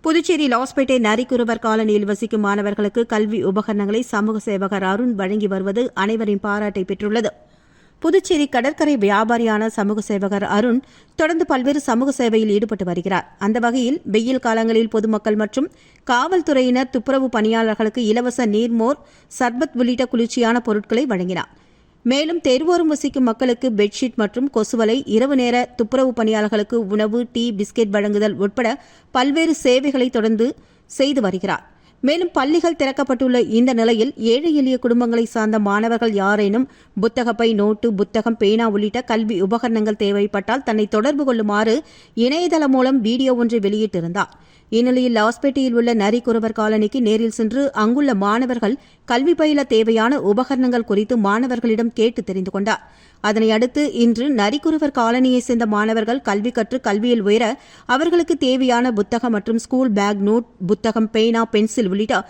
புதுச்சேரி லாஸ்பேட்டை நரிக்குறவர் காலனியில் வசிக்கும் மாணவர்களுக்கு கல்வி உபகரணங்களை சமூக சேவகர் அருண் வழங்கி வருவது அனைவரின் பாராட்டை பெற்றுள்ளது. புதுச்சேரி கடற்கரை வியாபாரியான சமூக சேவகர் அருண் தொடர்ந்து பல்வேறு சமூக சேவையில் ஈடுபட்டு வருகிறார். அந்த வகையில் வெயில் காலங்களில் பொதுமக்கள் மற்றும் காவல்துறையினர், துப்புரவு பணியாளர்களுக்கு இலவச நீர்மோர், சர்பத் உள்ளிட்ட குளிர்ச்சியான பொருட்களை வழங்கினார். மேலும் தெருவோரம் வசிக்கும் மக்களுக்கு பெட்ஷீட் மற்றும் கொசுவலை, இரவு நேர துப்புரவு பணியாளர்களுக்கு உணவு, டீ, பிஸ்கெட் வழங்குதல் உட்பட பல்வேறு சேவைகளை தொடர்ந்து செய்து வருகிறார். மேலும் பள்ளிகள் திறக்கப்பட்டுள்ள இந்த நிலையில் ஏழை எளிய குடும்பங்களை சார்ந்த மாணவர்கள் யாரேனும் புத்தகப்பை, நோட்டு, புத்தகம், பேனா உள்ளிட்ட கல்வி உபகரணங்கள் தேவைப்பட்டால் தன்னை தொடர்பு கொள்ளுமாறு இணையதளம் மூலம் வீடியோ ஒன்றை வெளியிட்டிருந்தார். இந்நிலையில் லாஸ்பேட்டையில் உள்ள நரிக்குறவர் காலனிக்கு நேரில் சென்று அங்குள்ள மாணவர்கள் கல்வி பயில தேவையான உபகரணங்கள் குறித்து மாணவர்களிடம் கேட்டு தெரிந்து கொண்டார். அதனையடுத்து இன்று நரிக்குறவர் காலனியைச் சேர்ந்த மாணவர்கள் கல்வி கற்று கல்வியில் உயர அவர்களுக்கு தேவையான புத்தகம் மற்றும் ஸ்கூல் பேக், நோட், புத்தகம், பேனா, பென்சில் உள்ளிட்ட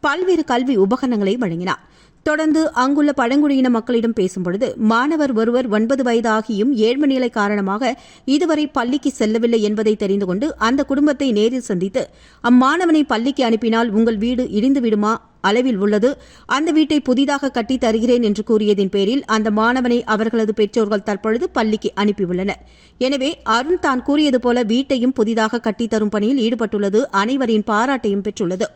பல்வேறு கல்வி உபகரணங்களை வழங்கினார். தொடர்ந்து அங்குள்ள பழங்குடியின மக்களிடம் பேசும்பொழுது, மாணவர் ஒருவர் 9 வயது ஆகியும் ஏழ்மை நிலை காரணமாக இதுவரை பள்ளிக்கு செல்லவில்லை என்பதை தெரிந்து கொண்டு அந்த குடும்பத்தை நேரில் சந்தித்து அம்மாணவனை பள்ளிக்கு அனுப்பினால் உங்கள் வீடு இடிந்துவிடுமா அளவில் உள்ளது, அந்த வீட்டை புதிதாக கட்டித் தருகிறேன் என்று கூறியதின் பேரில் அந்த மாணவனை அவர்களது பெற்றோர்கள் தற்பொழுது பள்ளிக்கு அனுப்பியுள்ளனர். எனவே அருண் தான் கூறியது போல வீட்டையும் புதிதாக கட்டித்தரும் பணியில் ஈடுபட்டுள்ளது அனைவரின் பாராட்டையும் பெற்றுள்ளது.